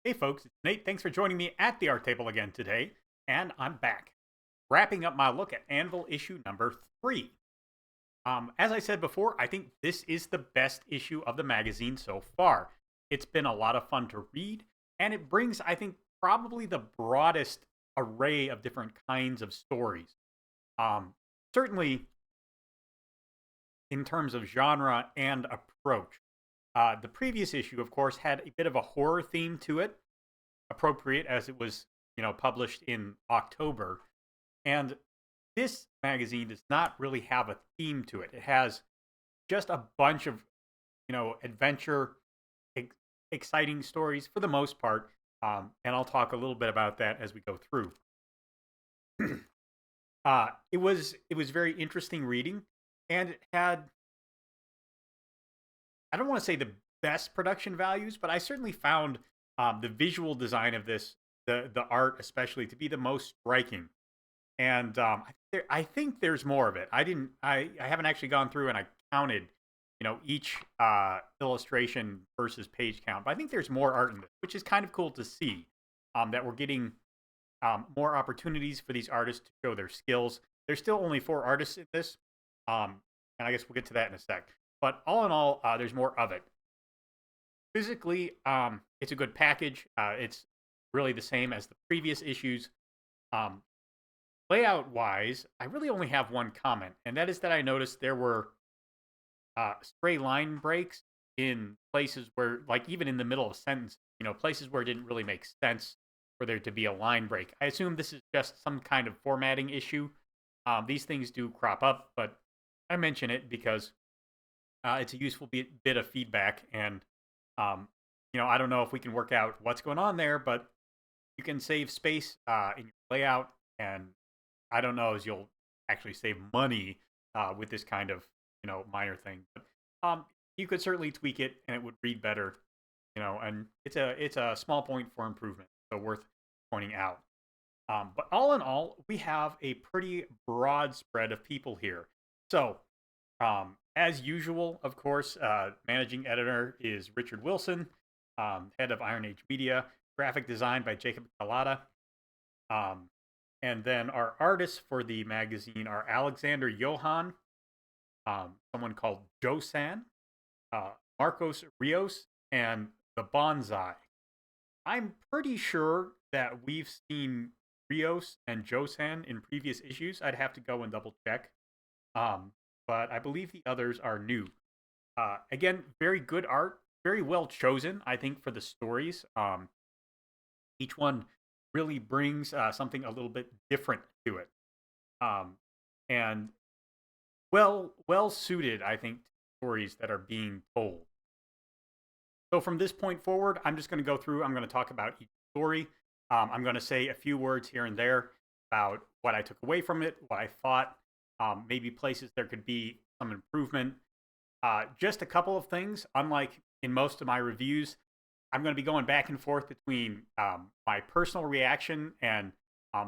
Hey folks, it's Nate. Thanks for joining me at the art table again today. And I'm back, wrapping up my look at Anvil issue number 3. As I said before, I think this is the best issue of the magazine so far. It's been a lot of fun to read, and it brings, I think, probably the broadest array of different kinds of stories. Certainly, in terms of genre and approach. The previous issue, of course, had a bit of a horror theme to it, appropriate as it was, published in October. And this magazine does not really have a theme to it. It has just a bunch of, adventure, ex- exciting stories for the most part. And I'll talk a little bit about that as we go through. It was very interesting reading, and it had, I don't want to say the best production values, but I certainly found the visual design of this, the art especially, to be the most striking. And I think there's more of it. I haven't actually gone through and I counted, each illustration versus page count. But I think there's more art in this, which is kind of cool to see. That we're getting more opportunities for these artists to show their skills. There's still only 4 artists in this, and I guess we'll get to that in a sec. But all in all, there's more of it. Physically, it's a good package. It's really the same as the previous issues. Um, Layout wise, I really only have one comment, and that is that I noticed there were stray line breaks in places where, like, even in the middle of a sentence, places where it didn't really make sense for there to be a line break. I assume this is just some kind of formatting issue. These things do crop up, but I mention it because it's a useful bit of feedback. And, I don't know if we can work out what's going on there, but you can save space in your layout. And I don't know as you'll actually save money with this kind of, minor thing. But you could certainly tweak it and it would read better, and it's a small point for improvement. So worth pointing out. But all in all, we have a pretty broad spread of people here. So, as usual, of course, managing editor is Richard Wilson, head of Iron Age Media, graphic design by Jacob Kalata. And then our artists for the magazine are Alexander Johan, someone called Josan, Marcos Rios, and the Bonsai. I'm pretty sure that we've seen Rios and Josan in previous issues. I'd have to go and double check. But I believe the others are new. Again, very good art, very well chosen, I think, for the stories. Each one really brings something a little bit different to it, and well suited, I think, to stories that are being told. So from this point forward, I'm just going to go through. I'm going to talk about each story. I'm going to say a few words here and there about what I took away from it, what I thought, maybe places there could be some improvement. Just a couple of things. Unlike in most of my reviews, I'm going to be going back and forth between my personal reaction and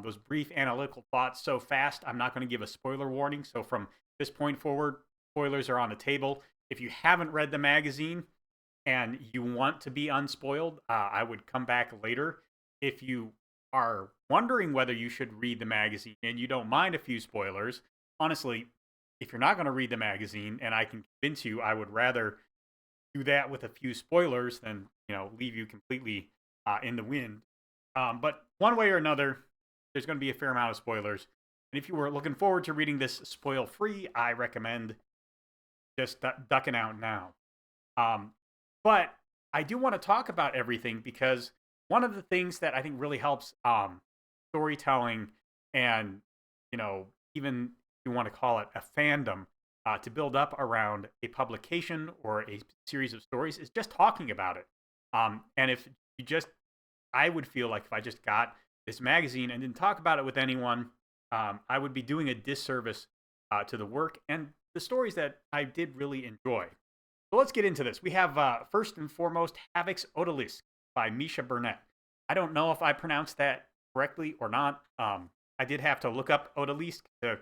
those brief analytical thoughts so fast. I'm not going to give a spoiler warning. So from this point forward, spoilers are on the table. If you haven't read the magazine and you want to be unspoiled, I would come back later. If you are wondering whether you should read the magazine and you don't mind a few spoilers, honestly, if you're not going to read the magazine and I can convince you, I would rather do that with a few spoilers than, leave you completely in the wind. But one way or another, there's going to be a fair amount of spoilers. And if you were looking forward to reading this spoil-free, I recommend just ducking out now. But I do want to talk about everything because one of the things that I think really helps storytelling and, even if you want to call it a fandom, to build up around a publication or a series of stories is just talking about it. And if you just, I would feel like if I just got this magazine and didn't talk about it with anyone, I would be doing a disservice to the work and the stories that I did really enjoy. So let's get into this. We have, first and foremost, Havoc's Odalisque by Misha Burnett. I don't know if I pronounced that correctly or not. I did have to look up Odalisque to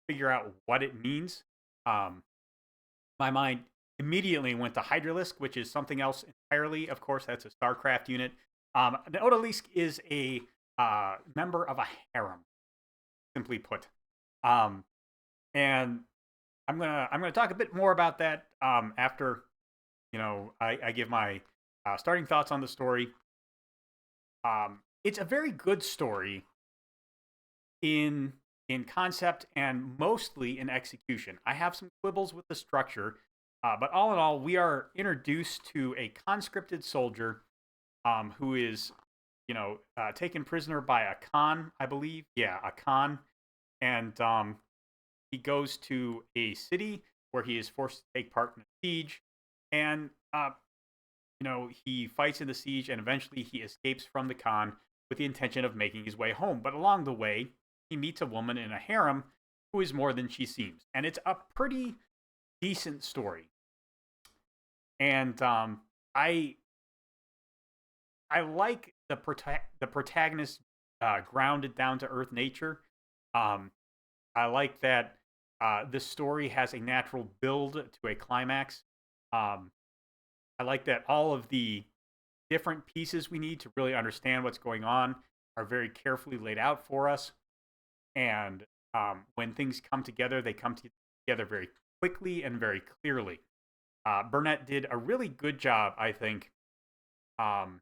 figure out what it means. My mind immediately went to Hydralisk, which is something else entirely. Of course, that's a StarCraft unit. An odalisque is a member of a harem, simply put. Um, and I'm gonna talk a bit more about that after I give my starting thoughts on the story. It's a very good story in concept and mostly in execution. I have some quibbles with the structure, but all in all, we are introduced to a conscripted soldier who is, taken prisoner by a Khan, I believe. Yeah, a Khan, and he goes to a city where he is forced to take part in a siege, and he fights in the siege, and eventually he escapes from the Khan with the intention of making his way home. But along the way, he meets a woman in a harem who is more than she seems, and it's a pretty decent story. And I I like the protagonist grounded down to earth nature. Um, I like that this story has a natural build to a climax. Um, I like that all of the different pieces we need to really understand what's going on are very carefully laid out for us. And when things come together, they come together very quickly and very clearly. Burnett did a really good job, I think, um,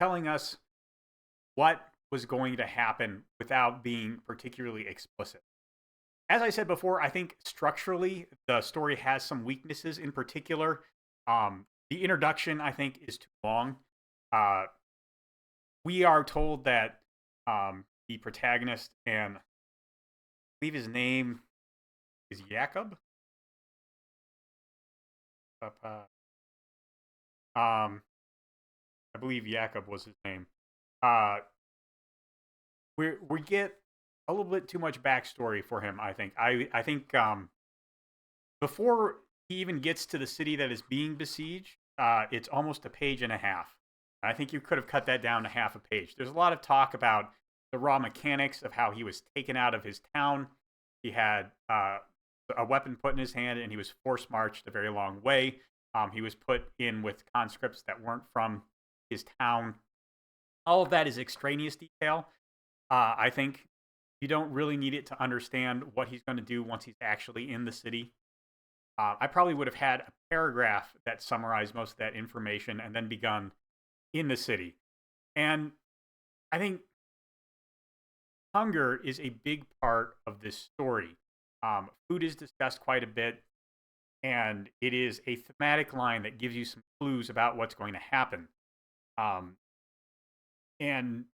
telling us what was going to happen without being particularly explicit. As I said before, I think structurally the story has some weaknesses. In particular, the introduction I think is too long. Uh, we are told that the protagonist, and I believe his name is Jakob. Um, I believe Jakob was his name. Uh, we get a little bit too much backstory for him. I think before he even gets to the city that is being besieged, it's almost a page and a half. I think you could have cut that down to half a page. There's a lot of talk about the raw mechanics of how he was taken out of his town. He had a weapon put in his hand, and he was force marched a very long way. He was put in with conscripts that weren't from his town. All of that is extraneous detail. I think you don't really need it to understand what he's going to do once he's actually in the city. I probably would have had a paragraph that summarized most of that information and then begun in the city. And I think hunger is a big part of this story. Food is discussed quite a bit, and it is a thematic line that gives you some clues about what's going to happen. Um, and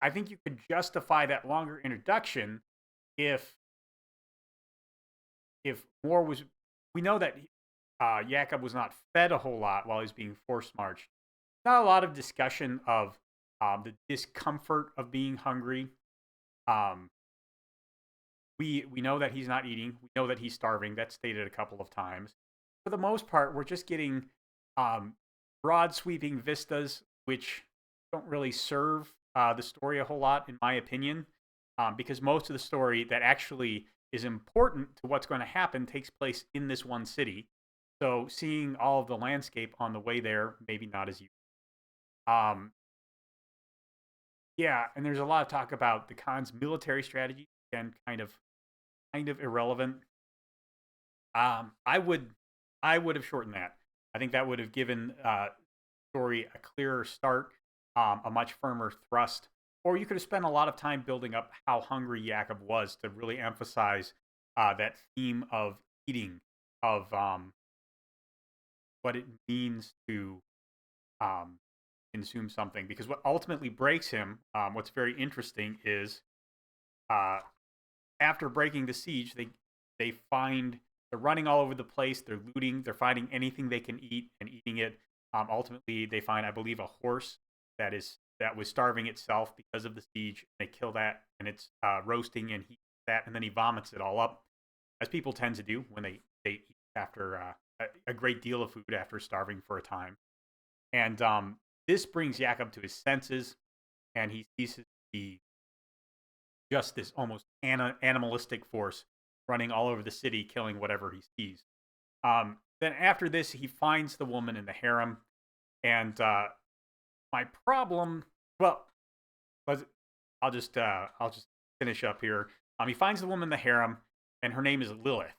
I think you could justify that longer introduction if more was. We know that Jakob was not fed a whole lot while he's being forced marched. Not a lot of discussion of the discomfort of being hungry. Um, we know that he's not eating. We know that he's starving. That's stated a couple of times. For the most part, we're just getting um, broad sweeping vistas, which don't really serve the story a whole lot, in my opinion, because most of the story that actually is important to what's going to happen takes place in this one city. So seeing all of the landscape on the way there, maybe not as useful. Um, yeah, and there's a lot of talk about the Khan's military strategy, and kind of irrelevant. I I would have shortened that. I think that would have given story a clearer start, a much firmer thrust, or you could have spent a lot of time building up how hungry Jakob was to really emphasize that theme of eating, of what it means to um, consume something. Because what ultimately breaks him, what's very interesting is uh, after breaking the siege, they find they're running all over the place. They're looting. They're finding anything they can eat and eating it. Ultimately, they find, I believe, a horse that was starving itself because of the siege. They kill that, and it's roasting, and he eats that, and then he vomits it all up, as people tend to do when they eat after a great deal of food after starving for a time. And this brings Jakob to his senses, and he ceases to be just this almost animalistic force running all over the city, killing whatever he sees. Then after this, he finds the woman in the harem. And my problem, well, was I'll just finish up here. He finds the woman in the harem, and her name is Lilith.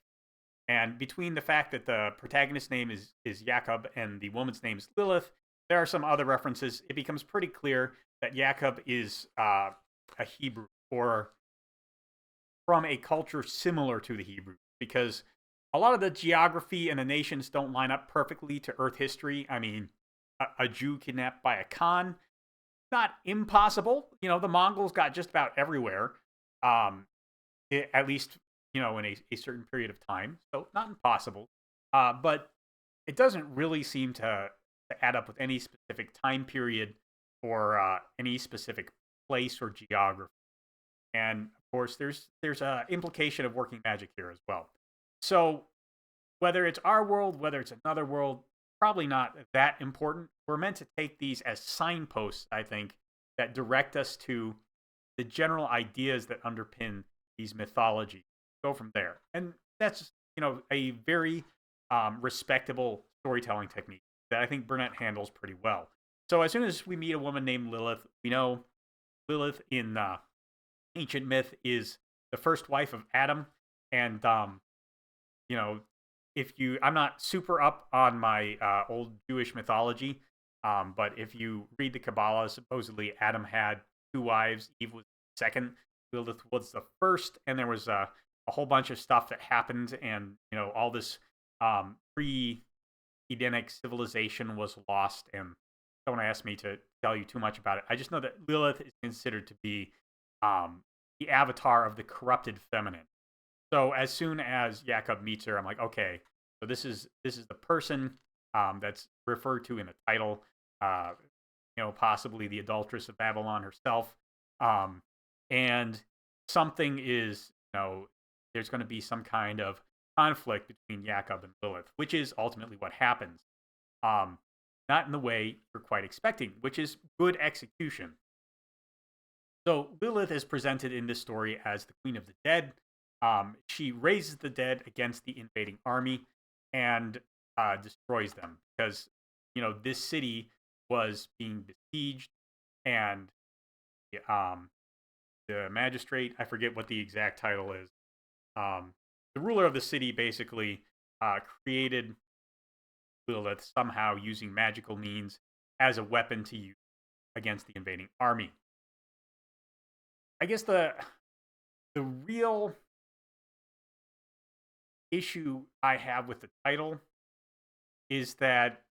And between the fact that the protagonist's name is Jacob and the woman's name is Lilith, there are some other references. It becomes pretty clear that Jacob is a Hebrew or from a culture similar to the Hebrew, because a lot of the geography and the nations don't line up perfectly to Earth history. I mean, a Jew kidnapped by a Khan, not impossible. The Mongols got just about everywhere, um, at least in a certain period of time. So not impossible, but it doesn't really seem to add up with any specific time period or any specific place or geography. And of course, there's a implication of working magic here as well. So whether it's our world, whether it's another world, probably not that important. We're meant to take these as signposts, I think, that direct us to the general ideas that underpin these mythologies. Go from there. And that's, a very respectable storytelling technique that I think Burnett handles pretty well. So as soon as we meet a woman named Lilith, we know Lilith in ancient myth is the first wife of Adam. And, you know, I'm not super up on my old Jewish mythology, but if you read the Kabbalah, supposedly Adam had two wives. Eve was the second, Lilith was the first, and there was a whole bunch of stuff that happened, and all this pre-Edenic civilization was lost. And don't ask me to tell you too much about it. I just know that Lilith is considered to be the avatar of the corrupted feminine. So as soon as Jacob meets her, I'm like, okay, so this is the person that's referred to in the title, possibly the adulteress of Babylon herself, and something is, there's going to be some kind of conflict between Jacob and Lilith, which is ultimately what happens. Not in the way you're quite expecting, which is good execution. So Lilith is presented in this story as the Queen of the Dead. She raises the dead against the invading army and destroys them because, this city was being besieged, and the magistrate, I forget what the exact title is, the ruler of the city basically created Lilith somehow using magical means as a weapon to use against the invading army. I guess the real issue I have with the title is that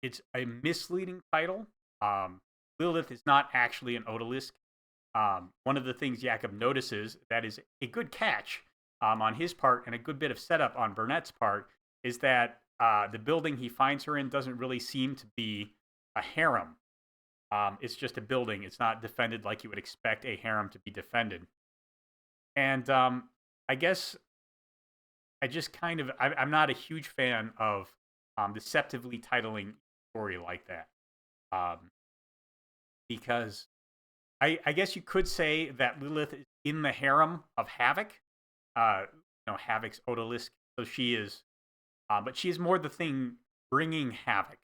it's a misleading title. Lilith is not actually an odalisque. One of the things Jacob notices that is a good catch on his part and a good bit of setup on Burnett's part is that the building he finds her in doesn't really seem to be a harem. It's just a building. It's not defended like you would expect a harem to be defended. And I guess I'm not a huge fan of deceptively titling story like that. Because I guess you could say that Lilith is in the harem of Havoc. Havoc's odalisque. So she is, but she is more the thing bringing havoc.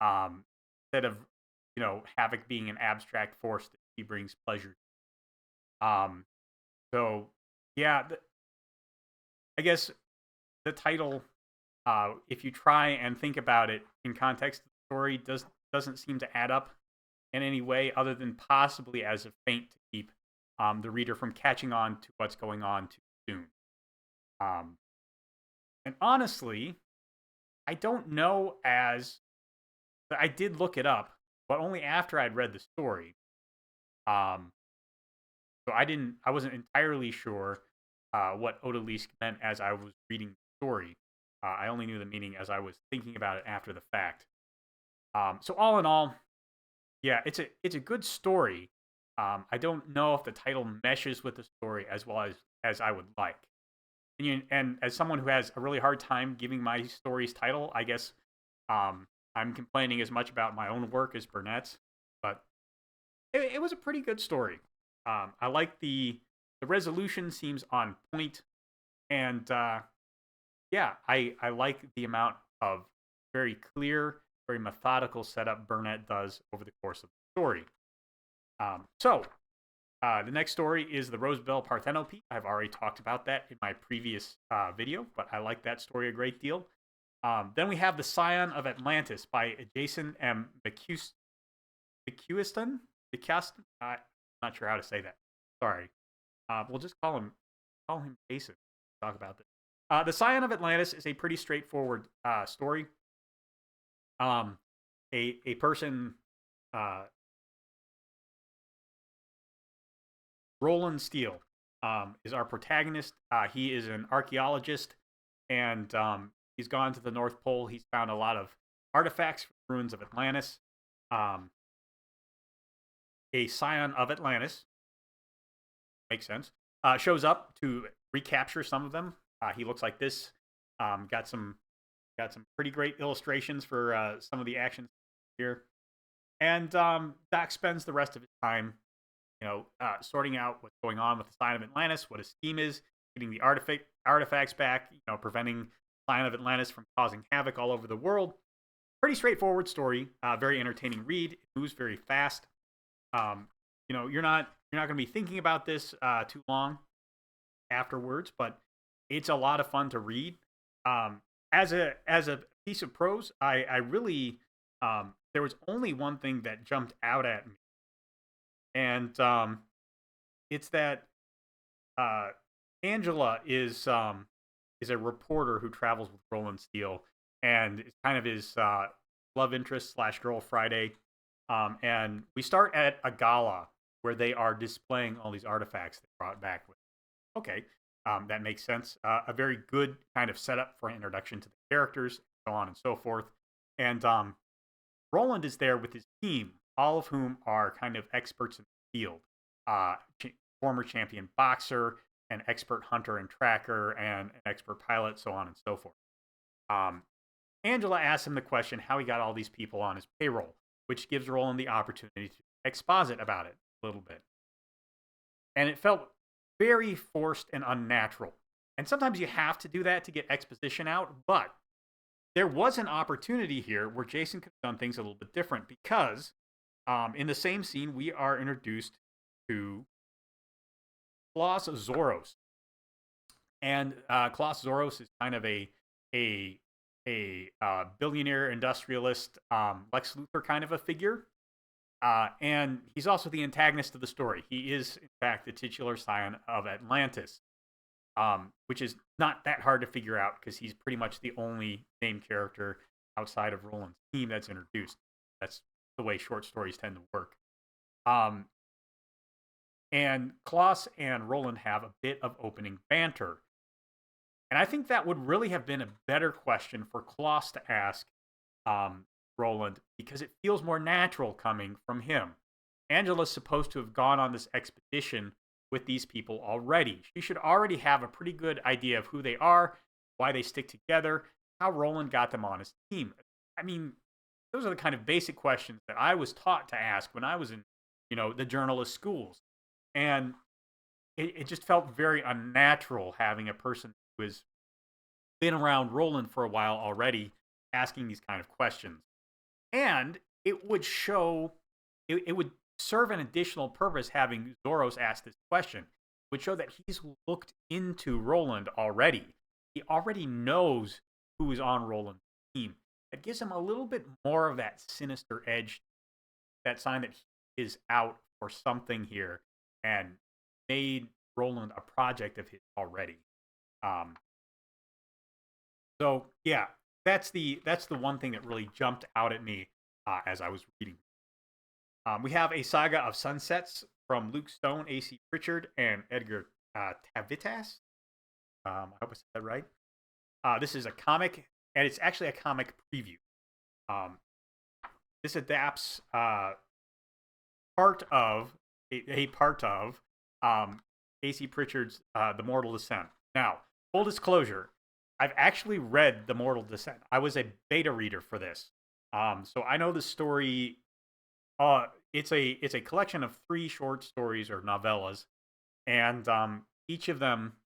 Instead of, Havoc being an abstract force that she brings pleasure. So yeah, I guess the title, if you try and think about it in context of the story, doesn't seem to add up in any way other than possibly as a feint to keep the reader from catching on to what's going on too soon. And honestly, I don't know I did look it up, but only after I'd read the story. So I wasn't entirely sure what odalisque meant as I was reading the story. I only knew the meaning as I was thinking about it after the fact. So all in all, yeah, it's a good story. I don't know if the title meshes with the story as well as I would like. And as someone who has a really hard time giving my stories title, I guess I'm complaining as much about my own work as Burnett's. But it was a pretty good story. I like the resolution seems on point, and yeah, I like the amount of very clear, very methodical setup Burnett does over the course of the story. The next story is the Rosebell Parthenope. I've already talked about that in my previous video, but I like that story a great deal. Then we have The Scion of Atlantis by Jason M. McCuiston. I'm not sure how to say that. Sorry. We'll just call him Jason. Talk about this. The Scion of Atlantis is a pretty straightforward story. A person, Roland Steele, is our protagonist. He is an archaeologist, and he's gone to the North Pole. He's found a lot of artifacts from the ruins of Atlantis. A Scion of Atlantis, makes sense, shows up to recapture some of them. He looks like this. Got some pretty great illustrations for some of the actions here. And Doc spends the rest of his time, sorting out what's going on with the Scion of Atlantis, what his scheme is, getting the artifacts back, preventing Scion of Atlantis from causing havoc all over the world. Pretty straightforward story, very entertaining read. It moves very fast. You're not going to be thinking about this too long afterwards, but it's a lot of fun to read. As a piece of prose, I really there was only one thing that jumped out at me, and it's that Angela is a reporter who travels with Roland Steele, and it's kind of his love interest / girl Friday. And we start at a gala where they are displaying all these artifacts they brought back with. Okay, that makes sense. A very good kind of setup for an introduction to the characters, so on and so forth. And Roland is there with his team, all of whom are kind of experts in the field. Former champion boxer, an expert hunter and tracker, and an expert pilot, so on and so forth. Angela asks him the question how he got all these people on his payroll, which gives Roland the opportunity to exposit about it a little bit. And it felt very forced and unnatural. And sometimes you have to do that to get exposition out, but there was an opportunity here where Jason could have done things a little bit different, because in the same scene, we are introduced to Klaus Zoros. And Klaus Zoros is kind of a billionaire industrialist, Lex Luthor kind of a figure. And he's also the antagonist of the story. He is, in fact, the titular Scion of Atlantis, which is not that hard to figure out because he's pretty much the only named character outside of Roland's team that's introduced. That's the way short stories tend to work. And Klaus and Roland have a bit of opening banter. And I think that would really have been a better question for Klaus to ask Roland, because it feels more natural coming from him. Angela's supposed to have gone on this expedition with these people already. She should already have a pretty good idea of who they are, why they stick together, how Roland got them on his team. I mean, those are the kind of basic questions that I was taught to ask when I was in, the journalist schools. And it just felt very unnatural having a person who has been around Roland for a while already asking these kind of questions. And it would show, it would serve an additional purpose having Zoros ask this question. It would show that he's looked into Roland already. He already knows who is on Roland's team. That gives him a little bit more of that sinister edge, that sign that he is out for something here and made Roland a project of his already. So yeah, that's the one thing that really jumped out at me as I was reading. We have A Saga of Sunsets from Luke Stone, A.C. Pritchard, and Edgar Tavitas. I hope I said that right. This is a comic, and it's actually a comic preview. This adapts part of A.C. Pritchard's The Mortal Descent. Now, full disclosure, I've actually read The Mortal Descent. I was a beta reader for this. So I know the story. It's a collection of 3 short stories or novellas, and each of them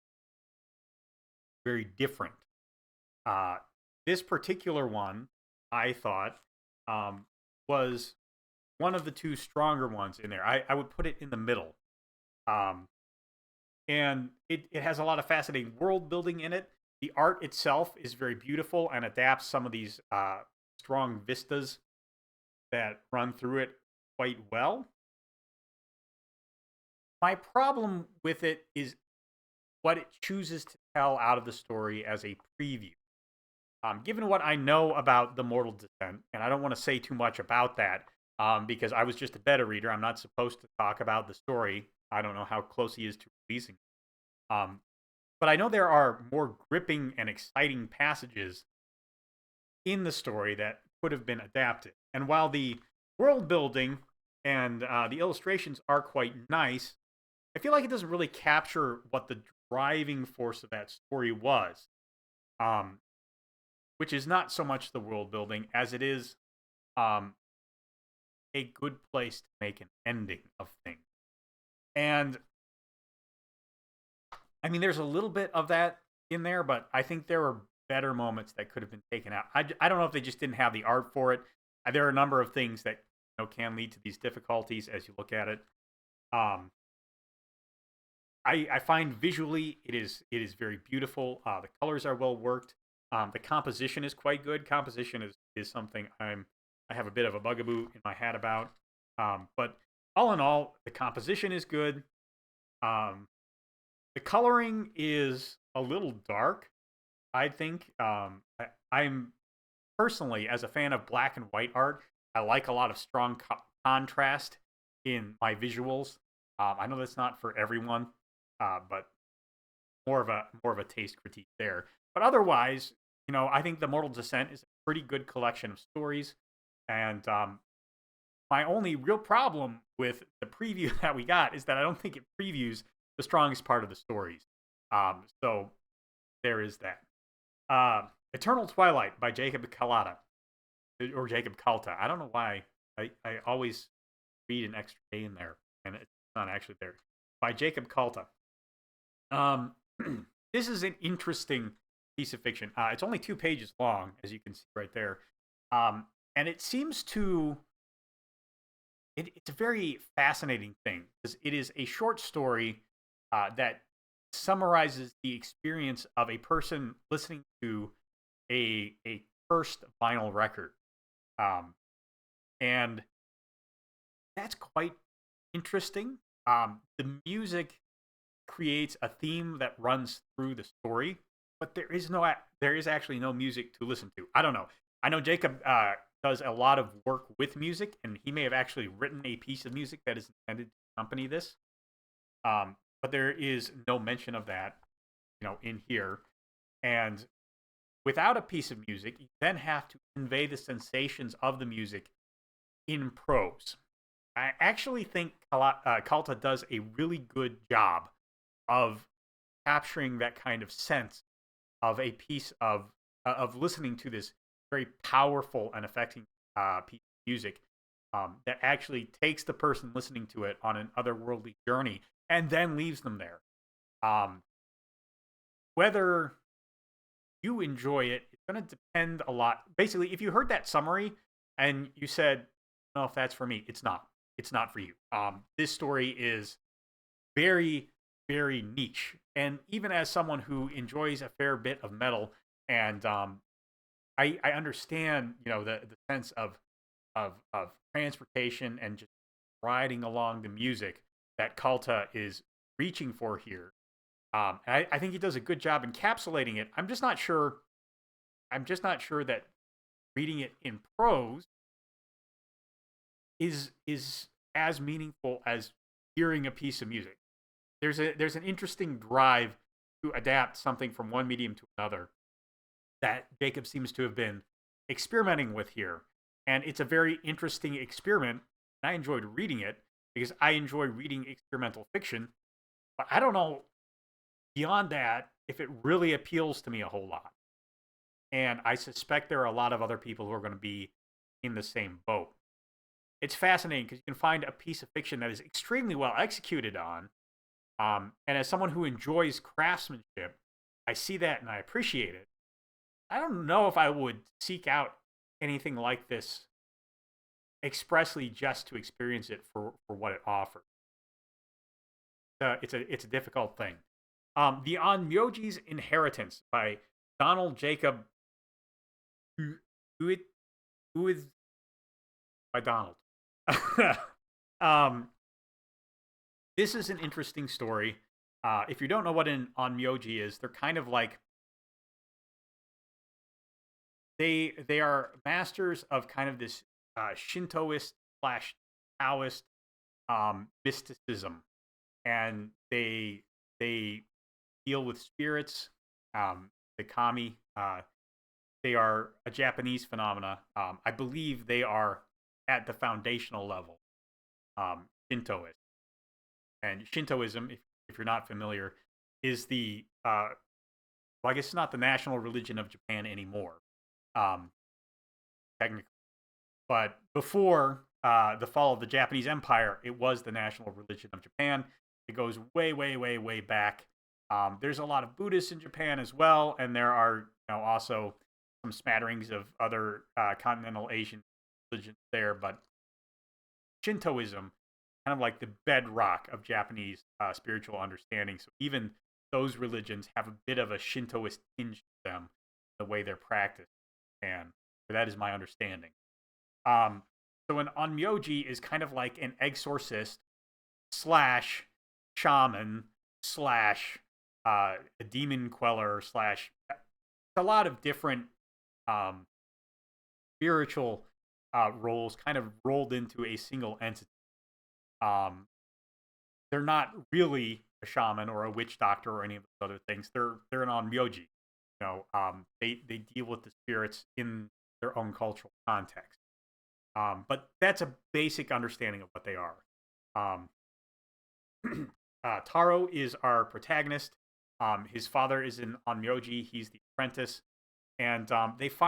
very different. This particular one, I thought, um, was one of the two stronger ones in there. I would put it in the middle. Um, and it has a lot of fascinating world building in it. The art itself is very beautiful and adapts some of these strong vistas that run through it quite well. My problem with it is what it chooses to tell out of the story as a preview. Given what I know about the Mortal Descent, and I don't want to say too much about that because I was just a beta reader. I'm not supposed to talk about the story. I don't know how close he is to releasing. Um, but I know there are more gripping and exciting passages in the story that could have been adapted. And while the world building and the illustrations are quite nice, I feel like it doesn't really capture what the driving force of that story was, um, which is not so much the world building as it is um, a good place to make an ending of things. And I mean, there's a little bit of that in there, but I think there were better moments that could have been taken out. I don't know if they just didn't have the art for it. There are a number of things that can lead to these difficulties as you look at it. Um, I find visually it is very beautiful. The colors are well worked. The composition is quite good. Composition is something I have a bit of a bugaboo in my hat about. But all in all, the composition is good. Um, the coloring is a little dark, I think. I'm personally, as a fan of black and white art, I like a lot of strong contrast in my visuals. I know that's not for everyone, but more of a taste critique there. But otherwise, I think the Mortal Descent is a pretty good collection of stories, and my only real problem with the preview that we got is that I don't think it previews the strongest part of the stories. So there is that. Eternal Twilight by Jacob Kalata or Jacob Kalta. I don't know why I always read an extra A in there, and it's not actually there. By Jacob Kalta. Um, this is an interesting piece of fiction. It's only 2 pages long, as you can see right there, and it seems to. It's a very fascinating thing because it is a short story that summarizes the experience of a person listening to a first vinyl record, um, and that's quite interesting. The music creates a theme that runs through the story, but there is actually no music to listen to. I don't know. I know Jacob does a lot of work with music, and he may have actually written a piece of music that is intended to accompany this. But there is no mention of that, in here. And without a piece of music, you then have to convey the sensations of the music in prose. I actually think Kalta does a really good job of capturing that kind of sense of a piece of listening to this very powerful and affecting piece of music that actually takes the person listening to it on an otherworldly journey and then leaves them there. Um, whether you enjoy it, it's going to depend a lot. Basically, if you heard that summary and you said, "No, if that's for me," it's not. It's not for you. This story is very, very niche, and even as someone who enjoys a fair bit of metal, and I understand, the sense of transportation and just riding along the music that Kalta is reaching for here. I think he does a good job encapsulating it. I'm just not sure. I'm just not sure that reading it in prose is as meaningful as hearing a piece of music. There's an interesting drive to adapt something from one medium to another that Jacob seems to have been experimenting with here, and it's a very interesting experiment. And I enjoyed reading it because I enjoy reading experimental fiction, but I don't know beyond that if it really appeals to me a whole lot. And I suspect there are a lot of other people who are going to be in the same boat. It's fascinating because you can find a piece of fiction that is extremely well executed on. And as someone who enjoys craftsmanship, I see that and I appreciate it. I don't know if I would seek out anything like this expressly just to experience it for what it offers. It's a difficult thing. The Onmyoji's Inheritance by Donald Jacob Uid Uid by Donald. um, this is an interesting story. If you don't know what an Onmyoji is, they're kind of like they are masters of kind of this Shintoist slash Taoist mysticism, and they deal with spirits, the kami. They are a Japanese phenomena. I believe they are at the foundational level Shintoist. And Shintoism, if you're not familiar, is the well, I guess it's not the national religion of Japan anymore, um, technically. But before the fall of the Japanese Empire, it was the national religion of Japan. It goes way, way, way, way back. There's a lot of Buddhists in Japan as well, and there are also some smatterings of other continental Asian religions there. But Shintoism, kind of like the bedrock of Japanese spiritual understanding. So even those religions have a bit of a Shintoist tinge to them, the way they're practiced, and that is my understanding. So an onmyoji is kind of like an exorcist slash shaman slash a demon queller slash a lot of different um, spiritual roles kind of rolled into a single entity. Um, they're not really a shaman or a witch doctor or any of those other things. They're an onmyoji. They deal with the spirits in their own cultural context. But that's a basic understanding of what they are. Um, Taro is our protagonist. His father is an onmyoji. He's the apprentice. And they've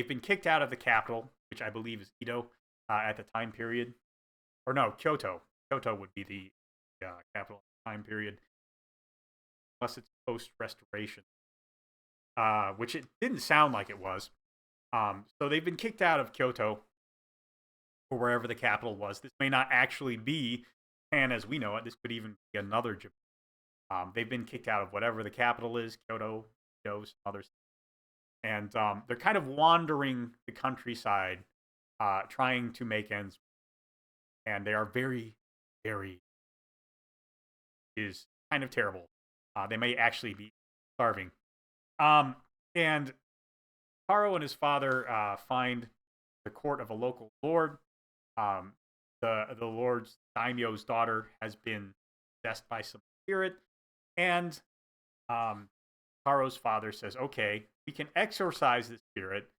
been kicked out of the capital, which I believe is Edo at the time period. Or no, Kyoto. Kyoto would be the capital time period, unless it's post-restoration, which it didn't sound like it was. So they've been kicked out of Kyoto, or wherever the capital was. This may not actually be Japan as we know it. This could even be another Japan. They've been kicked out of whatever the capital is, Kyoto, some others. And they're kind of wandering the countryside, trying to make ends meet. And they are very, very, is kind of terrible. They may actually be starving. And Taro and his father find the court of a local lord. The lord's daimyo's daughter has been possessed by some spirit, and Taro's father says, "Okay, we can exorcise the spirit,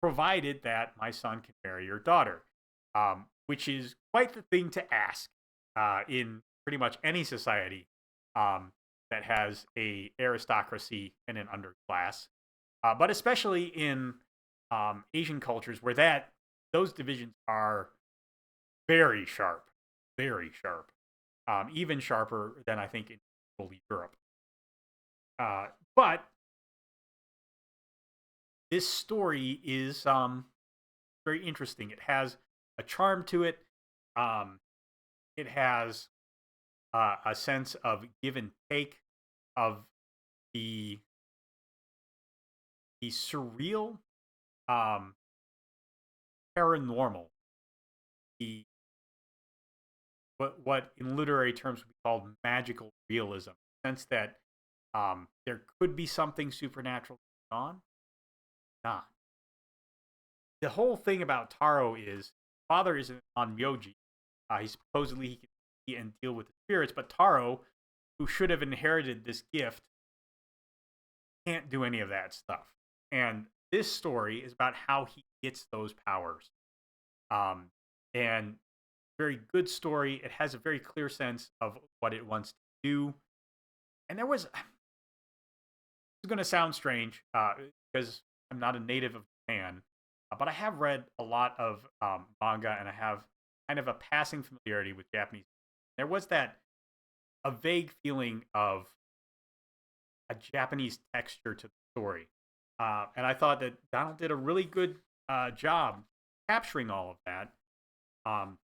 provided that my son can marry your daughter," which is quite the thing to ask in pretty much any society that has a aristocracy and an underclass, but especially in Asian cultures where those divisions are very sharp, very sharp, even sharper than I think in Europe. But this story is very interesting. It has a charm to it. It has a sense of give and take, of the surreal, paranormal, the what in literary terms would be called magical realism. Sense that there could be something supernatural going on, not. The whole thing about Taro is father is on Myoji. He supposedly he can see and deal with the spirits, but Taro, who should have inherited this gift, can't do any of that stuff. And this story is about how he gets those powers. And very good story. It has a very clear sense of what it wants to do. And it's going to sound strange because I'm not a native of Japan, but I have read a lot of manga, and I have kind of a passing familiarity with Japanese. There was a vague feeling of a Japanese texture to the story. And I thought that Donald did a really good job capturing all of that. Um,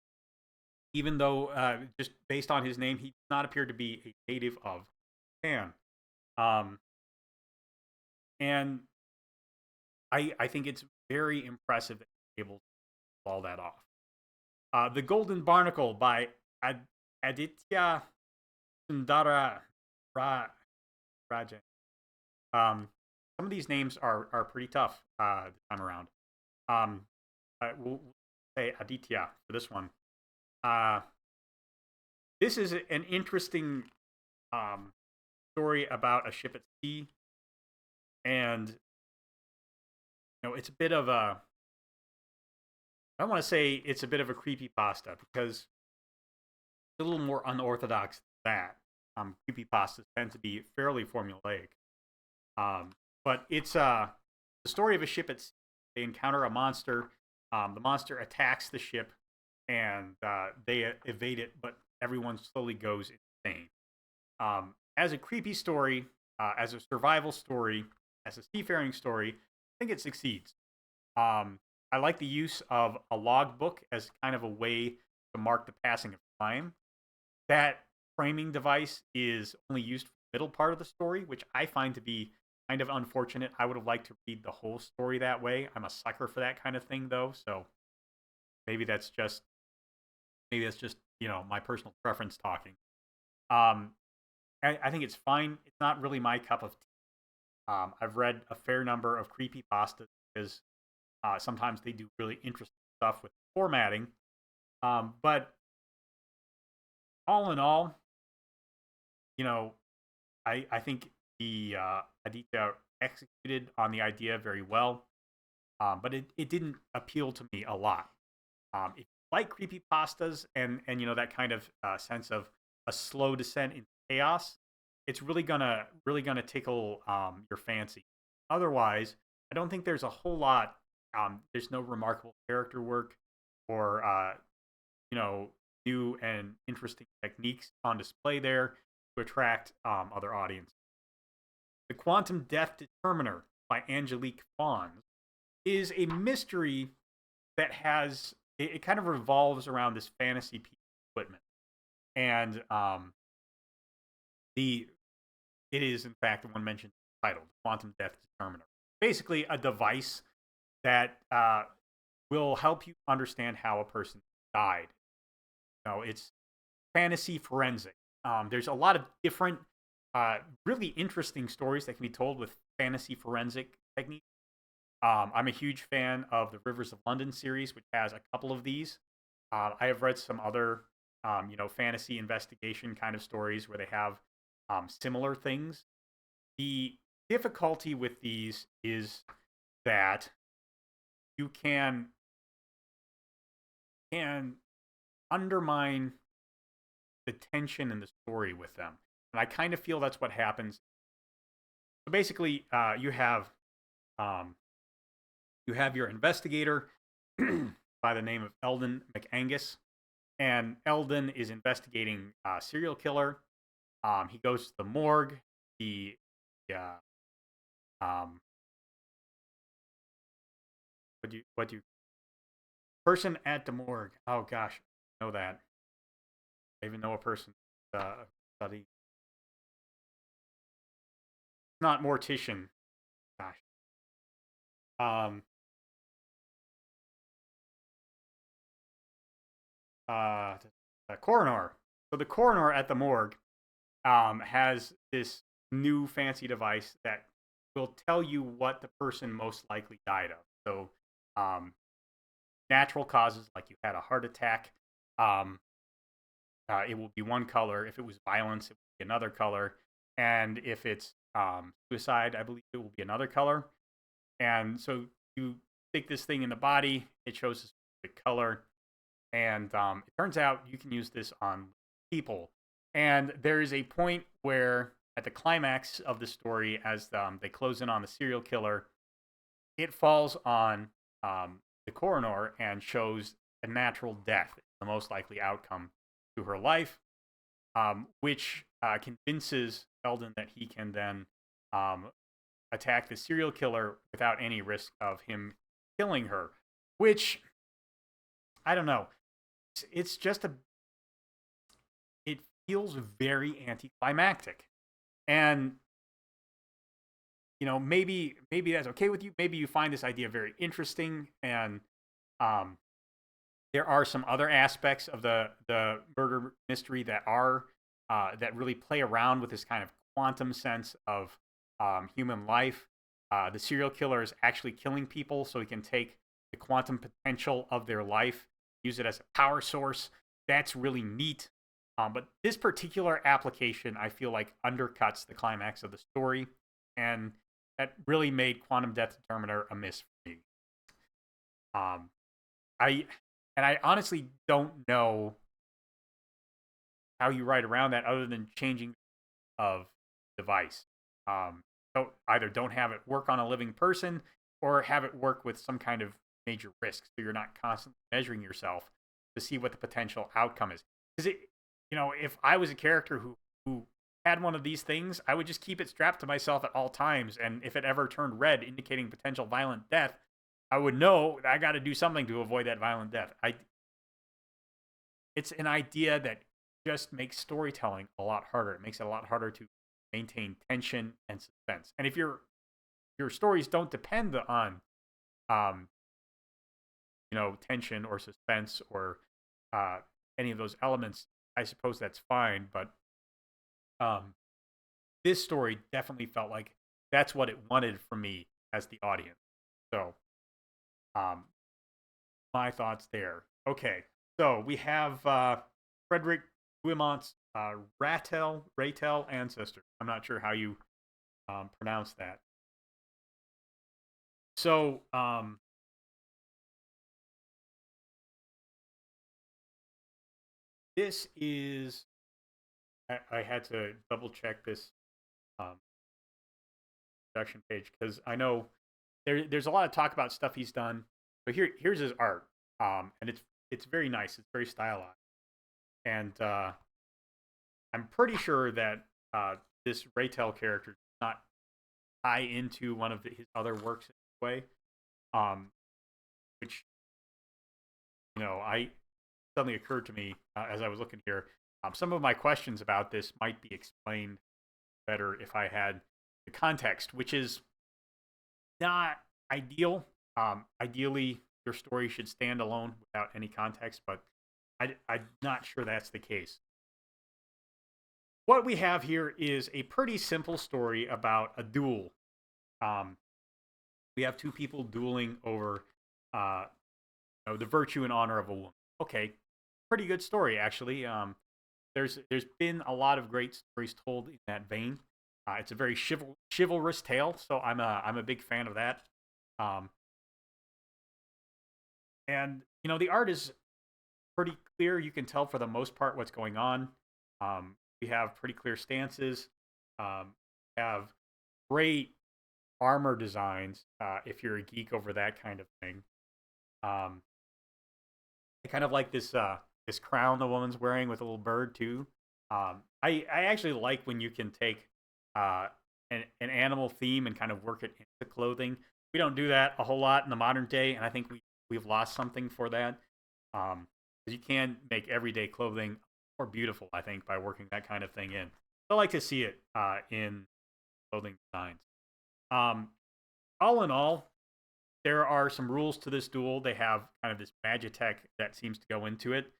Even though just based on his name, he does not appear to be a native of Japan. Um, and I think it's very impressive that he's able to pull all that off. The Golden Barnacle by Aditya Sundara Rajan. Some of these names are pretty tough this time around. Um, we'll say Aditya for this one. Uh, this is an interesting um, story about a ship at sea, and it's a bit of a. I don't want to say it's a bit of a creepy pasta because it's a little more unorthodox than that. Creepy pastas tend to be fairly formulaic, but it's the story of a ship at sea. They encounter a monster. The monster attacks the ship, and they evade it, but everyone slowly goes insane. As a creepy story, as a survival story, as a seafaring story, I think it succeeds. I like the use of a logbook as kind of a way to mark the passing of time. That framing device is only used for the middle part of the story, which I find to be kind of unfortunate. I would have liked to read the whole story that way. I'm a sucker for that kind of thing, though, so maybe that's just my personal preference talking. Um, I think it's fine. It's not really my cup of tea. I've read a fair number of creepy pastas because sometimes they do really interesting stuff with formatting. But all in all, I think the Aditya executed on the idea very well, but it didn't appeal to me a lot. If you like creepy pastas and that kind of sense of a slow descent into chaos, it's really gonna tickle your fancy. Otherwise, I don't think there's a whole lot. There's no remarkable character work or you know new and interesting techniques on display there to attract other audiences. The Quantum Death Determiner by Angelique Fawns is a mystery that has it kind of revolves around this fantasy piece of equipment, and the it is in fact the one mentioned in the title, the Quantum Death Determiner. Basically, a device that will help you understand how a person died. It's fantasy forensic. There's a lot of different, really interesting stories that can be told with fantasy forensic techniques. I'm a huge fan of the Rivers of London series, which has a couple of these. I have read some other, fantasy investigation kind of stories where they have similar things. The difficulty with these is that you can undermine the tension in the story with them, and I kind of feel that's what happens. So basically, um, you have your investigator by the name of Eldon McAngus, and Eldon is investigating a serial killer. He goes to the morgue. He, uh, um, what do you person at the morgue? Oh gosh, I know that. I even know a person study not mortician. Gosh, um, uh, coroner. So the coroner at the morgue has this new fancy device that will tell you what the person most likely died of. So, natural causes like you had a heart attack, um, it will be one color. If it was violence, it will be another color. And if it's suicide, I believe it will be another color. And so you stick this thing in the body, it shows a specific color. And it turns out you can use this on people. And there is a point where, at the climax of the story, as they close in on the serial killer, it falls on the coroner and shows a natural death, the most likely outcome to her life, which convinces Eldon that he can then um, attack the serial killer without any risk of him killing her. Which I don't know. It's just a it feels very anticlimactic. And maybe that's okay with you. Maybe you find this idea very interesting, and um, there are some other aspects of the murder mystery that really play around with this kind of quantum sense of human life. The serial killer is actually killing people, so he can take the quantum potential of their life, use it as a power source. That's really neat. But this particular application, I feel like, undercuts the climax of the story, and that really made Quantum Death Determiner a miss for me. Um, I I honestly don't know how you write around that other than changing of device. Um, so either don't have it work on a living person or have it work with some kind of major risk, so you're not constantly measuring yourself to see what the potential outcome is. Because if I was a character who had one of these things, I would just keep it strapped to myself at all times, and if it ever turned red, indicating potential violent death, I would know I got to do something to avoid that violent death. It's an idea that just makes storytelling a lot harder. It makes it a lot harder to maintain tension and suspense. And if your stories don't depend on um, tension or suspense or uh, any of those elements, I suppose that's fine. But um, this story definitely felt like that's what it wanted from me as the audience. So, um, my thoughts there. Okay, so we have Frederick Guimont's Ratel ancestor. I'm not sure how you pronounce that. So this is I had to double check this um, production page because I know there's a lot of talk about stuff he's done. So here's his art, and it's very nice. It's very stylized, and I'm pretty sure that this Raytel character does not tie into one of his other works in a way, which I suddenly occurred to me as I was looking here. Some of my questions about this might be explained better if I had the context, which is not ideal. Ideally, your story should stand alone without any context, but I'm not sure that's the case. What we have here is a pretty simple story about a duel. Um, we have two people dueling over uh, the virtue and honor of a woman. Okay, pretty good story actually. There's been a lot of great stories told in that vein. It's a very chivalrous tale, so I'm a big fan of that. Um, and the art is pretty clear. You can tell for the most part what's going on. We have pretty clear stances. We have great armor designs. If you're a geek over that kind of thing, um, I kind of like this crown the woman's wearing with a little bird too. I actually like when you can take uh, an animal theme and kind of work it into clothing. We don't do that a whole lot in the modern day, and I think we've lost something for that. Because you can make everyday clothing more beautiful, I think, by working that kind of thing in. I like to see it in clothing designs. Um, all in all, there are some rules to this duel. They have kind of this magitech that seems to go into it.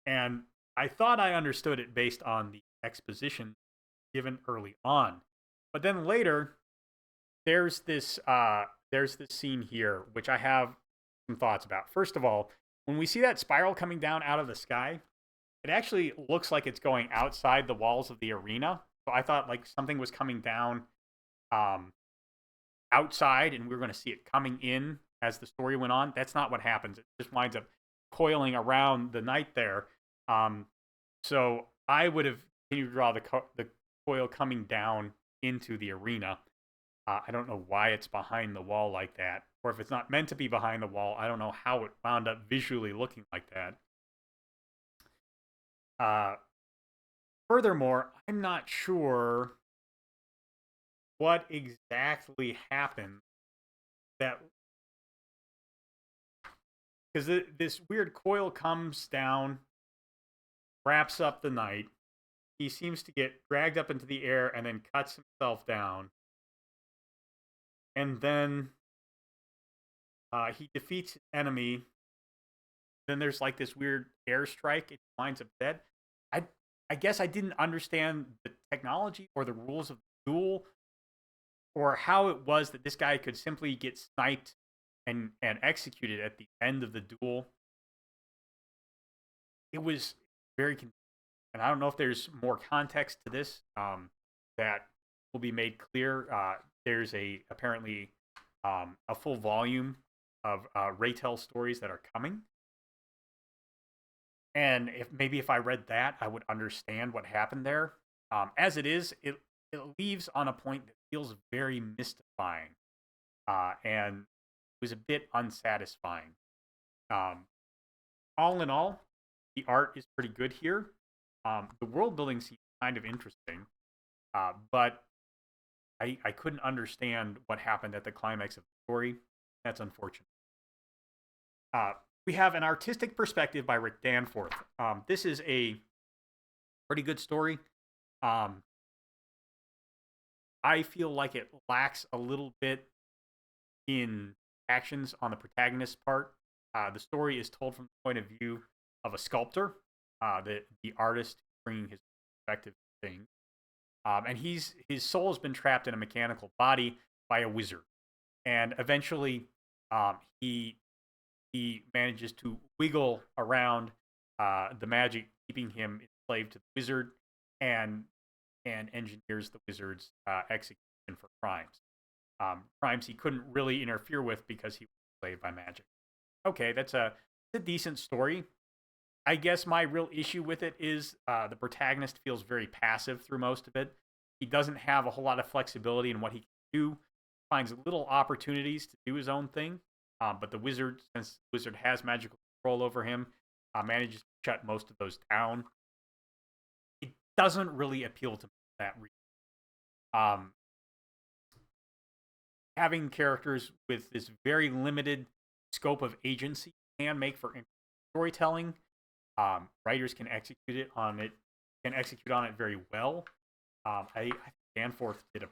And I thought I understood it based on the exposition given early on. But then later, there's this scene here which I have some thoughts about. First of all, when we see that spiral coming down out of the sky, it actually looks like it's going outside the walls of the arena. So I thought like something was coming down um, outside and we were going to see it coming in as the story went on. That's not what happens. It just winds up coiling around the knight there. Um, so I would have continued to draw the coil coming down into the arena. I don't know why it's behind the wall like that, or if it's not meant to be behind the wall. I don't know how it wound up visually looking like that. Uh, Furthermore, I'm not sure what exactly happened that because this weird coil comes down, wraps up the knight. He seems to get dragged up into the air and then cuts himself down. And then he defeats his enemy. Then there's like this weird airstrike. It winds up dead. I I guess I didn't understand the technology or the rules of the duel, or how it was that this guy could simply get sniped and executed at the end of the duel. It was very confusing. And I don't know if there's more context to this that will be made clear. There's apparently a full volume of Raytel stories that are coming, and if I read that, I would understand what happened there. As it is, it leaves on a point that feels very mystifying, and it was a bit unsatisfying. Um, all in all, the art is pretty good here. The world building seems kind of interesting, but I couldn't understand what happened at the climax of the story. That's unfortunate. Uh, we have an artistic perspective by Rick Danforth. This is a pretty good story. Um, I feel like it lacks a little bit in actions on the protagonist's part. The story is told from the point of view of a sculptor, the artist bringing his perspective to things. And his soul has been trapped in a mechanical body by a wizard, and eventually he manages to wiggle around the magic, keeping him enslaved to the wizard, and engineers the wizard's execution for crimes he couldn't really interfere with because he was enslaved by magic. Okay, that's a decent story. I guess my real issue with it is the protagonist feels very passive through most of it. He doesn't have a whole lot of flexibility in what he can do. Finds little opportunities to do his own thing. But the wizard, since the wizard has magical control over him, manages to shut most of those down. It doesn't really appeal to me for that reason. Having characters with this very limited scope of agency can make for storytelling. Writers can execute on it very well. I think Danforth did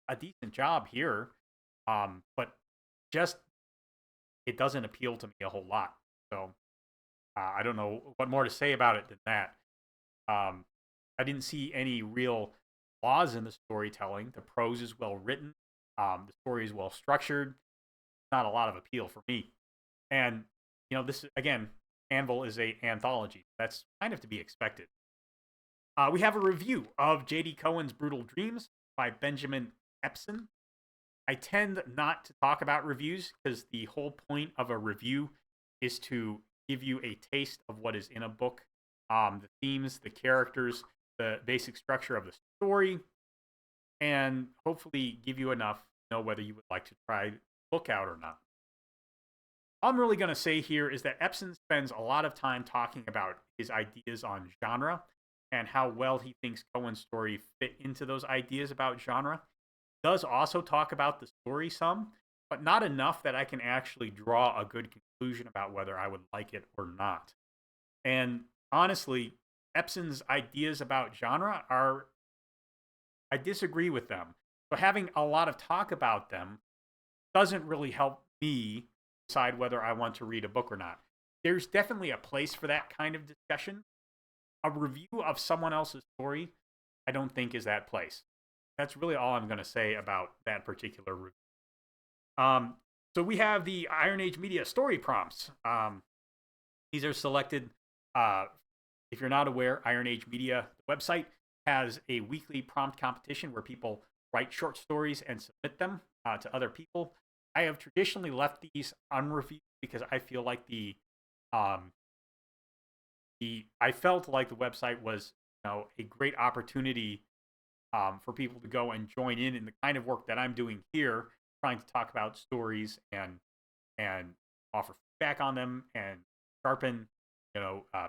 a decent job here, but just it doesn't appeal to me a whole lot. So I don't know what more to say about it than that. I didn't see any real flaws in the storytelling. The prose is well written. The story is well structured. Not a lot of appeal for me. And this again, Anvil is a anthology. That's kind of to be expected. We have a review of J.D. Cohen's Brutal Dreams by Benjamin Epson. I tend not to talk about reviews because the whole point of a review is to give you a taste of what is in a book, the themes, the characters, the basic structure of the story, and hopefully give you enough to know whether you would like to try the book out or not. All I'm really going to say here is that Epson spends a lot of time talking about his ideas on genre and how well he thinks Cohen's story fit into those ideas about genre. He does also talk about the story some, but not enough that I can actually draw a good conclusion about whether I would like it or not. And honestly, Epson's ideas about genre I disagree with them. So having a lot of talk about them doesn't really help me decide whether I want to read a book or not. There's definitely a place for that kind of discussion. A review of someone else's story, I don't think is that place. That's really all I'm going to say about that particular review. So we have the Iron Age Media story prompts. These are selected. If you're not aware, Iron Age Media, the website, has a weekly prompt competition where people write short stories and submit them to other people. I have traditionally left these unreviewed because I feel like I felt like the website was a great opportunity for people to go and join in the kind of work that I'm doing here, trying to talk about stories and offer feedback on them and sharpen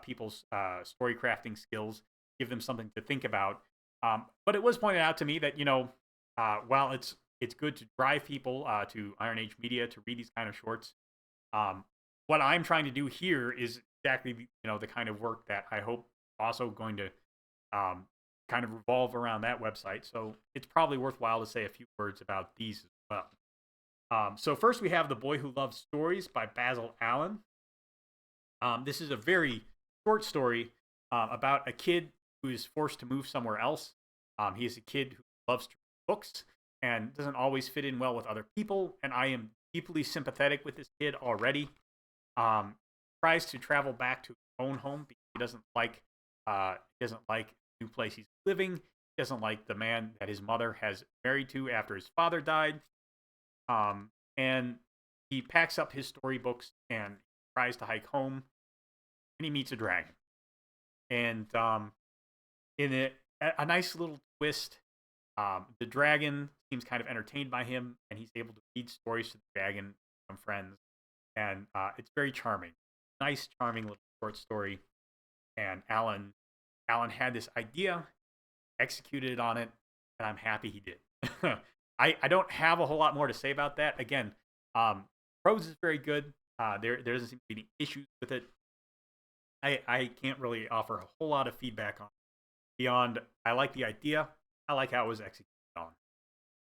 people's story crafting skills, give them something to think about. But it was pointed out to me that while it's good to drive people to Iron Age Media to read these kind of shorts, what I'm trying to do here is exactly the kind of work that I hope also going to um, kind of revolve around that website. So it's probably worthwhile to say a few words about these as well. So first we have The Boy Who Loves Stories by Basil Allen. This is a very short story about a kid who is forced to move somewhere else. He is a kid who loves to read books and doesn't always fit in well with other people. And I am deeply sympathetic with this kid already. Um, tries to travel back to his own home because he doesn't like the new place he's living. He doesn't like the man that his mother has married to after his father died. And he packs up his storybooks and tries to hike home, and he meets a dragon. And in a nice little twist, the dragon seems kind of entertained by him, and he's able to read stories to the dragon from friends, and it's very charming. Nice, charming little short story. And Alan had this idea, executed on it, and I'm happy he did. I don't have a whole lot more to say about that. Again, prose is very good. There doesn't seem to be any issues with it. I can't really offer a whole lot of feedback on it beyond I like the idea. I like how it was executed on.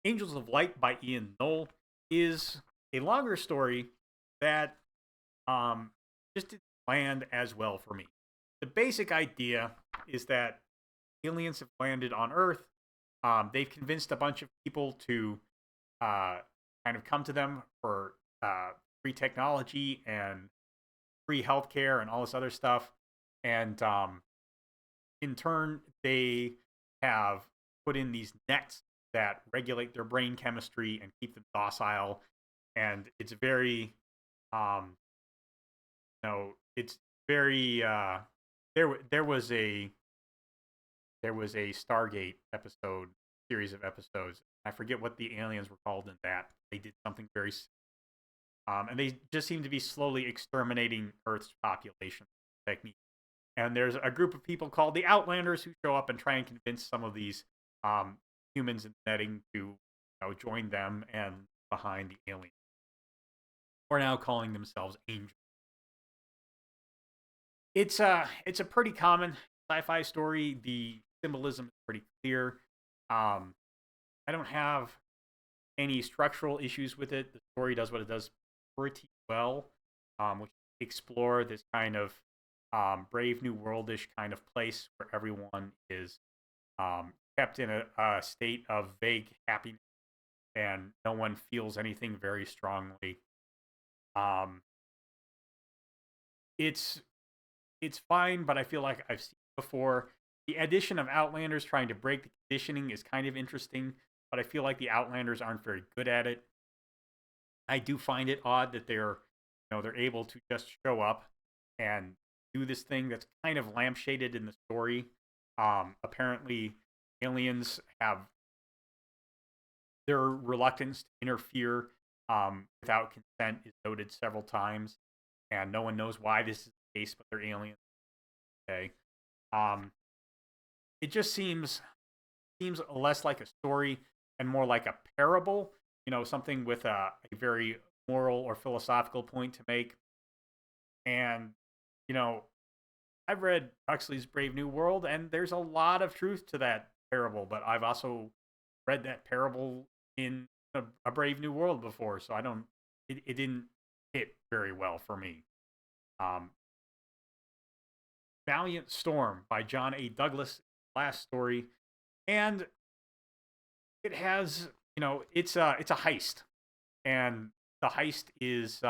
Angels of Light by Ian Knoll is a longer story that just didn't land as well for me. The basic idea is that aliens have landed on Earth. They've convinced a bunch of people to kind of come to them for free technology and free healthcare and all this other stuff. And in turn, they have put in these nets that regulate their brain chemistry and keep them docile. And it's very, it's very. There was a Stargate episode series of episodes. I forget what the aliens were called in that. They did something very, and they just seem to be slowly exterminating Earth's population technique. And there's a group of people called the Outlanders who show up and try and convince some of these humans in the netting to join them and behind the aliens. We're now calling themselves angels. It's a pretty common sci-fi story. The symbolism is pretty clear. I don't have any structural issues with it. The story does what it does pretty well, which explore this kind of Brave New Worldish kind of place where everyone is kept in a state of vague happiness and no one feels anything very strongly. Um, it's fine, but I feel like I've seen it before. The addition of Outlanders trying to break the conditioning is kind of interesting, but I feel like the Outlanders aren't very good at it. I do find it odd that they're able to just show up and do this thing that's kind of lampshaded in the story. Apparently, aliens have their reluctance to interfere without consent is noted several times, and no one knows why this is the case, but they're aliens. Okay, it just seems less like a story and more like a parable. Something with a very moral or philosophical point to make. And I've read Huxley's Brave New World, and there's a lot of truth to that parable. But I've also read that parable in a Brave New World before, so I don't. It didn't hit very well for me. Valiant Storm by John A. Douglas, last story, and it has it's a heist, and the heist is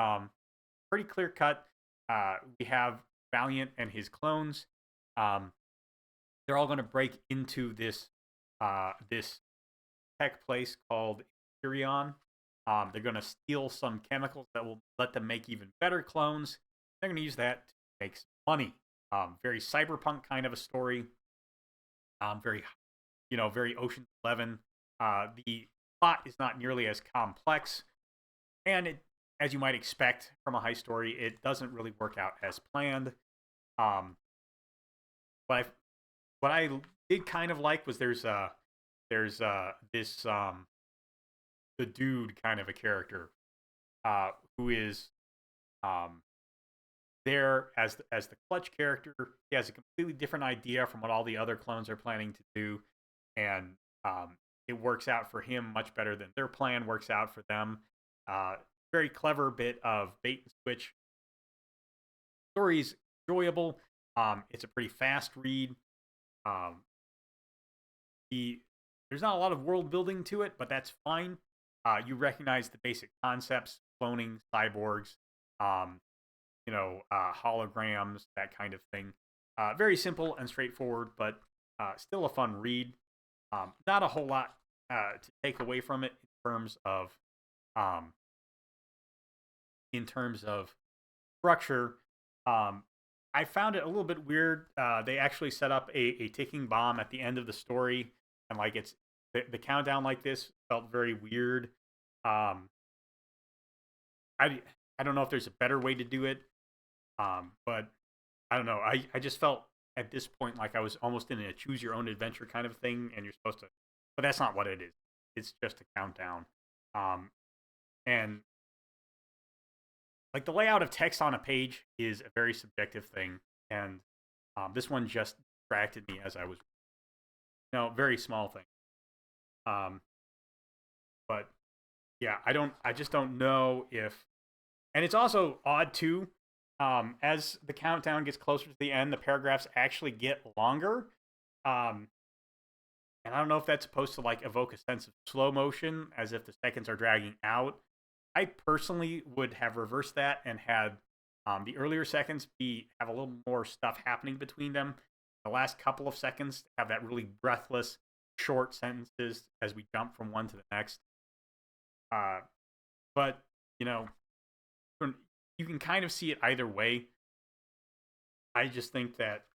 pretty clear cut. We have Valiant and his clones. They're all going to break into this tech place called Imperion. They're going to steal some chemicals that will let them make even better clones. They're going to use that to make some money. Very cyberpunk kind of a story. Very Ocean's 11. The plot is not nearly as complex, and as you might expect from a heist story, it doesn't really work out as planned. What I did kind of like was there's this the dude kind of a character who is there as the Clutch character. He has a completely different idea from what all the other clones are planning to do, and it works out for him much better than their plan works out for them. Uh, Very clever bit of bait and switch. Story's enjoyable. It's a pretty fast read. Um, there's not a lot of world building to it, but that's fine. You recognize the basic concepts: cloning, cyborgs, um, holograms, that kind of thing. Very simple and straightforward, but still a fun read. Not a whole lot to take away from it um, in terms of structure. I found it a little bit weird. They actually set up a ticking bomb at the end of the story, and like it's the countdown like this felt very weird. Um, I don't know if there's a better way to do it, but I don't know. I just felt at this point like I was almost in a choose your own adventure kind of thing, and you're supposed to, but that's not what it is. It's just a countdown, um, and like the layout of text on a page is a very subjective thing, and this one just distracted me as I was, very small thing. Um, but yeah, I just don't know if, and it's also odd too. As the countdown gets closer to the end, the paragraphs actually get longer. Um, and I don't know if that's supposed to like evoke a sense of slow motion, as if the seconds are dragging out. I personally would have reversed that and had the earlier seconds have a little more stuff happening between them. The last couple of seconds have that really breathless, short sentences as we jump from one to the next. But you know, you can kind of see it either way. I just think that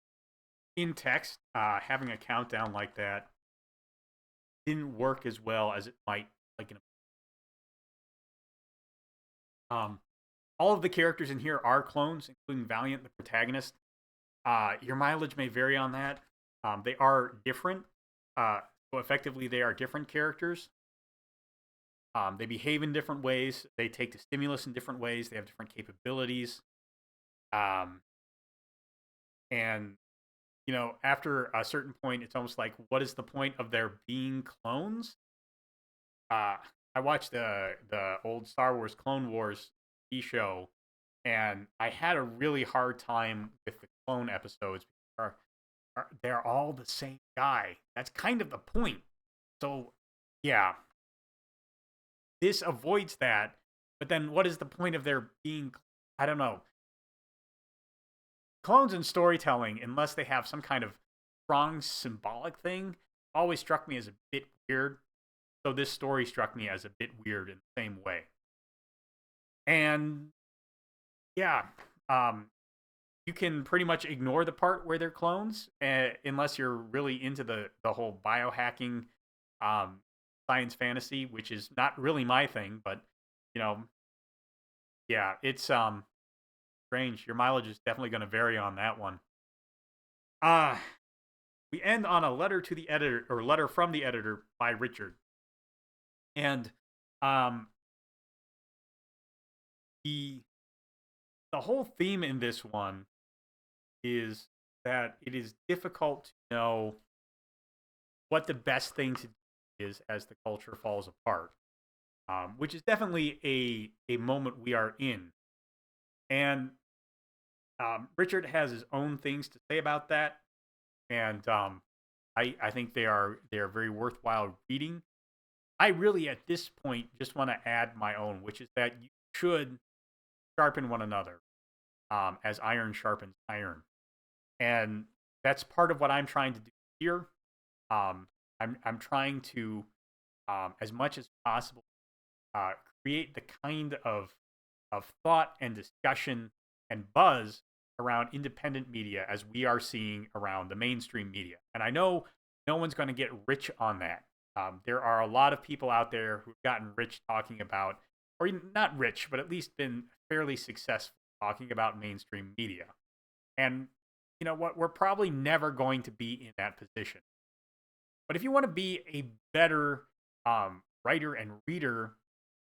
in text, having a countdown like that didn't work as well as it might like in all of the characters in here are clones, including Valiant, the protagonist. Your mileage may vary on that. They are different. So effectively, they are different characters. They behave in different ways. They take the stimulus in different ways. They have different capabilities. And after a certain point, it's almost like, what is the point of their being clones? I watched the old Star Wars Clone Wars TV show, and I had a really hard time with the clone episodes. They're all the same guy. That's kind of the point. So, yeah, this avoids that. But then, what is the point of their being? I don't know. Clones in storytelling, unless they have some kind of strong symbolic thing, always struck me as a bit weird. So this story struck me as a bit weird in the same way. And yeah, you can pretty much ignore the part where they're clones, unless you're really into the whole biohacking science fantasy, which is not really my thing. But yeah, it's strange. Your mileage is definitely going to vary on that one. We end on a letter to the editor, or letter from the editor by Richard. And the whole theme in this one is that it is difficult to know what the best thing to do is as the culture falls apart, which is definitely a moment we are in. And Richard has his own things to say about that, and I think they are very worthwhile reading. I really, at this point, just want to add my own, which is that you should sharpen one another, as iron sharpens iron, and that's part of what I'm trying to do here. I'm trying to, as much as possible, create the kind of thought and discussion and buzz around independent media as we are seeing around the mainstream media. And I know no one's going to get rich on that. There are a lot of people out there who've gotten rich talking about, or not rich, but at least been fairly successful talking about mainstream media. And you know what? We're probably never going to be in that position. But if you want to be a better writer and reader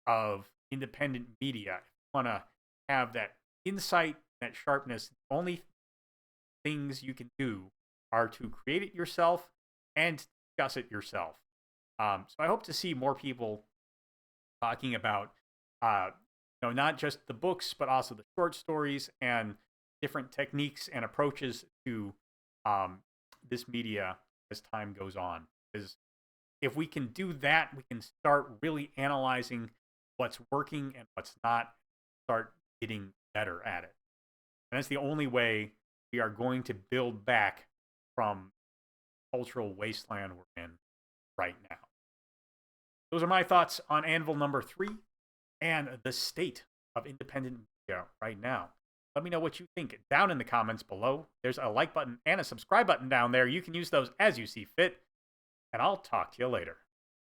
of independent media, if you want to have that insight at Sharpness, the only things you can do are to create it yourself and discuss it yourself. So I hope to see more people talking about, not just the books, but also the short stories and different techniques and approaches to this media as time goes on. Because if we can do that, we can start really analyzing what's working and what's not, start getting better at it. And that's the only way we are going to build back from cultural wasteland we're in right now. Those are my thoughts on Anvil number 3 and the state of independent media right now. Let me know what you think down in the comments below. There's a like button and a subscribe button down there. You can use those as you see fit, and I'll talk to you later.